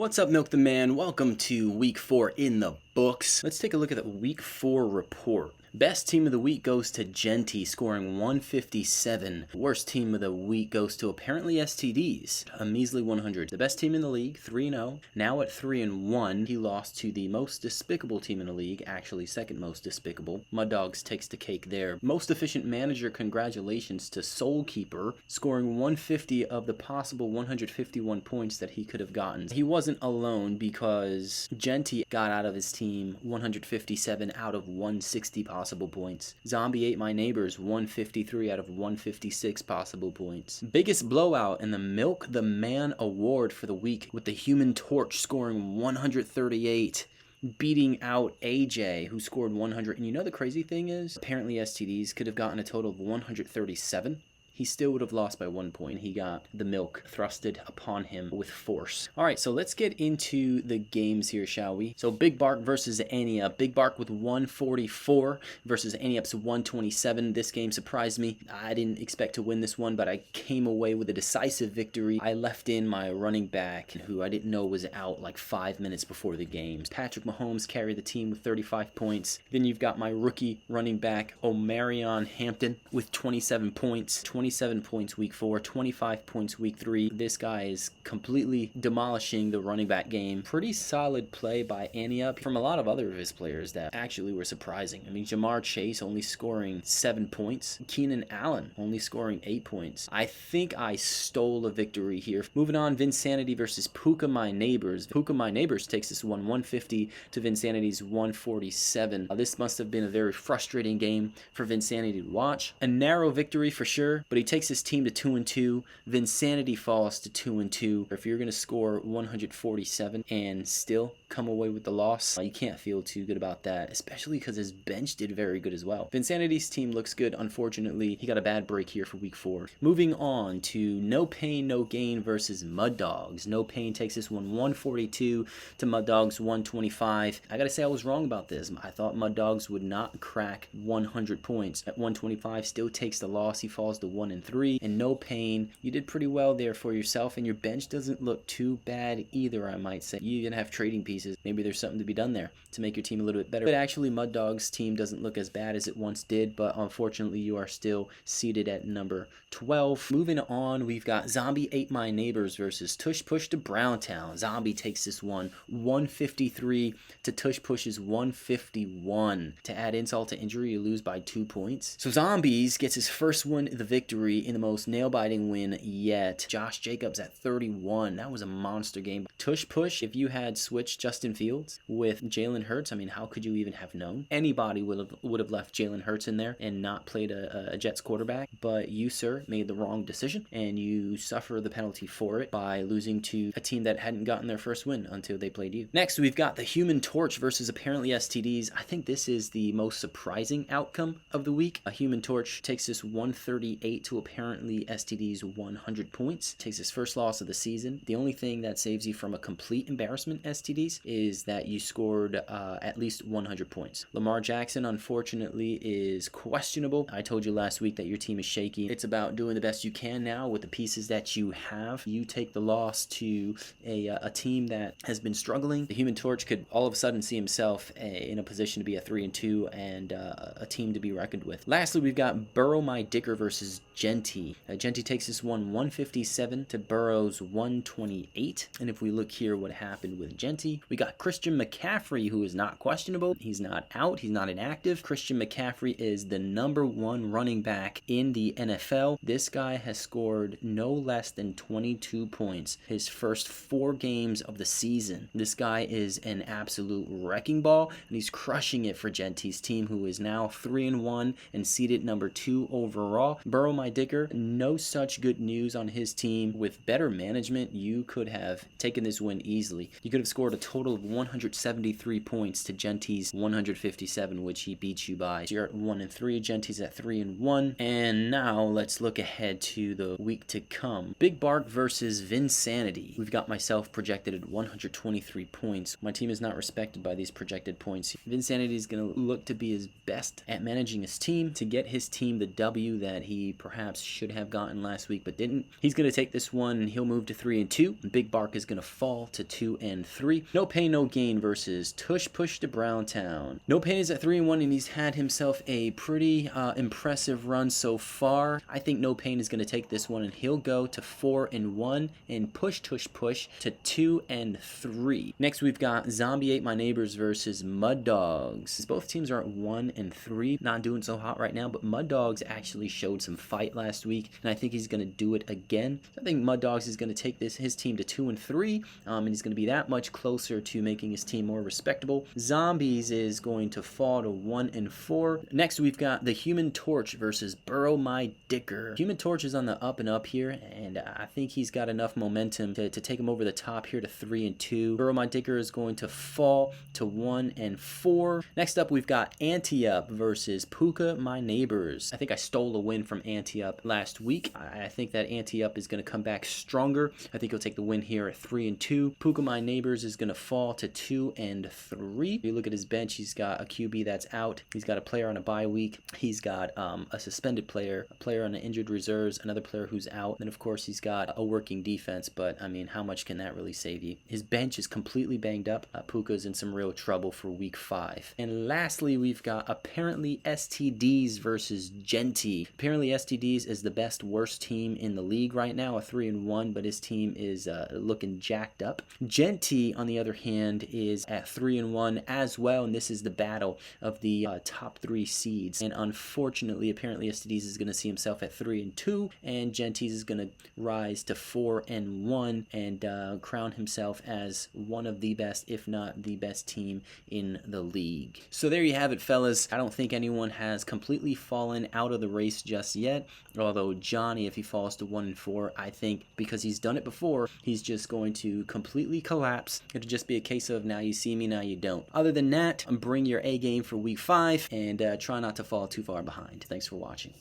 What's up, Milk the Man? Welcome to week 4 in the books. Let's take a look at the week 4 report. Best team of the week goes to Genty, scoring 157. Worst team of the week goes to apparently STDs, a measly 100. The best team in the league, 3-0. Now at 3-1, he lost to the most despicable team in the league, actually second most despicable. Mud Dogs takes the cake there. Most efficient manager, congratulations to Soulkeeper, scoring 150 of the possible 151 points that he could have gotten. He wasn't alone because Genty got out of his team 157 out of 160 possible points. Zombie ate my neighbors 153 out of 156 possible points. Biggest blowout in the Milk the Man award for the week, with the Human Torch scoring 138. Beating out AJ, who scored 100. And you know the crazy thing is, apparently STDs could have gotten a total of 137. He still would have lost by 1 point. He got the milk thrusted upon him with force. All right, so let's get into the games here, shall we? So Big Bark versus Ania. Big Bark with 144 versus Aniup's 127. This game surprised me. I didn't expect to win this one, but I came away with a decisive victory. I left in my running back, who I didn't know was out like 5 minutes before the game. Patrick Mahomes carried the team with 35 points. Then you've got my rookie running back, Omarion Hampton, with 27 points. 27 points week 4, 25 points week 3. This guy is completely demolishing the running back game. Pretty solid play by Ania from a lot of other of his players that actually were surprising. I mean, Jamar Chase only scoring 7 points. Keenan Allen only scoring 8 points. I think I stole a victory here. Moving on, Vinsanity versus Puka My Neighbors. Puka My Neighbors takes this one 150 to Vinsanity's 147. This must have been a very frustrating game for Vinsanity to watch. A narrow victory for sure, but he takes his team to 2-2. Vinsanity falls to 2-2. If you're going to score 147 and still come away with the loss, you can't feel too good about that, especially because his bench did very good as well. Vinsanity's team looks good. Unfortunately, he got a bad break here for week 4. Moving on to No Pain, No Gain versus Mud Dogs. No Pain takes this one 142 to Mud Dogs 125. I gotta say, I was wrong about this. I thought Mud Dogs would not crack 100 points. At 125, still takes the loss. He falls to 1-3. And No Pain, you did pretty well there for yourself, and your bench doesn't look too bad either, I might say. You even have trading pieces. Maybe there's something to be done there to make your team a little bit better. But actually, Mud Dog's team doesn't look as bad as it once did, but unfortunately, you are still seated at number 12. Moving on, we've got Zombie Ate My Neighbors versus Tush Push to Browntown. Zombie takes this one 153 to Tush Push's 151. To add insult to injury, you lose by 2 points. So Zombies gets his first win, the victory, in the most nail-biting win yet. Josh Jacobs at 31. That was a monster game. Tush Push, if you had switched Justin Fields with Jalen Hurts, I mean, how could you even have known? Anybody would have left Jalen Hurts in there and not played a Jets quarterback, but you, sir, made the wrong decision, and you suffer the penalty for it by losing to a team that hadn't gotten their first win until they played you. Next, we've got the Human Torch versus apparently STDs. I think this is the most surprising outcome of the week. A Human Torch takes this 138 to apparently STD's 100 points. Takes his first loss of the season. The only thing that saves you from a complete embarrassment, STDs, is that you scored at least 100 points. Lamar Jackson, unfortunately, is questionable. I told you last week that your team is shaky. It's about doing the best you can now with the pieces that you have. You take the loss to a team that has been struggling. The Human Torch could all of a sudden see himself in a position to be a 3-2 and a team to be reckoned with. Lastly, we've got Burrow My Dicker versus Genty. Genty takes this one 157 to Burrow's 128. And if we look here what happened with Genty, we got Christian McCaffrey, who is not questionable. He's not out. He's not inactive. Christian McCaffrey is the #1 running back in the NFL. This guy has scored no less than 22 points his first 4 games of the season. This guy is an absolute wrecking ball, and he's crushing it for Genty's team, who is now 3-1 and seated number 2 overall. Burrow My Dicker, no such good news on his team. With better management, you could have taken this win easily. You could have scored a total of 173 points to Genty's 157, which he beat you by. So you're at 1-3. Genty's at 3-1. And now let's look ahead to the week to come. Big Bark versus Vinsanity. We've got myself projected at 123 points. My team is not respected by these projected points. Vinsanity is going to look to be his best at managing his team to get his team the W that he perhaps perhaps should have gotten last week but didn't. He's going to take this one and he'll move to 3-2. Big Bark is going to fall to 2-3. No Pain, No Gain versus Tush Push to Browntown. No Pain is at 3-1 and he's had himself a pretty impressive run so far. I think No Pain is going to take this one and he'll go to 4-1 and push Tush Push to 2-3. Next we've got Zombie Ate My Neighbors versus Mud Dogs. Both teams are at 1-3. Not doing so hot right now, but Mud Dogs actually showed some fight last week, and I think he's going to do it again. I think Mud Dogs is going to take his team to 2-3, and he's going to be that much closer to making his team more respectable. Zombies is going to fall to 1-4. Next, we've got the Human Torch versus Burrow My Dicker. Human Torch is on the up and up here, and I think he's got enough momentum to take him over the top here to 3-2. Burrow My Dicker is going to fall to 1-4. Next up, we've got Anti-Up versus Puka My Neighbors. I think I stole a win from Anti-Up last week. I think that Anti-Up is going to come back stronger. I think he'll take the win here at 3-2. Puka My Neighbors is going to fall to 2-3. If you look at his bench, he's got a QB that's out. He's got a player on a bye week. He's got a suspended player, a player on the injured reserves, another player who's out. And of course, he's got a working defense, but I mean, how much can that really save you? His bench is completely banged up. Puka's in some real trouble for week 5. And lastly, we've got apparently STDs versus Genty. Apparently STDs is the best worst team in the league right now, a 3-1, but his team is looking jacked up. Genty, on the other hand, is at 3-1 as well, and this is the battle of the top 3 seeds. And unfortunately, apparently STDs is going to see himself at 3-2, and Genty's is going to rise to 4-1 and crown himself as one of the best, if not the best team in the league. So there you have it, fellas. I don't think anyone has completely fallen out of the race just yet, although Johnny, if he falls to 1-4, I think because he's done it before, he's just going to completely collapse. It'll just be a case of now you see me, now you don't. Other than that, bring your A game for week 5 and try not to fall too far behind. Thanks for watching.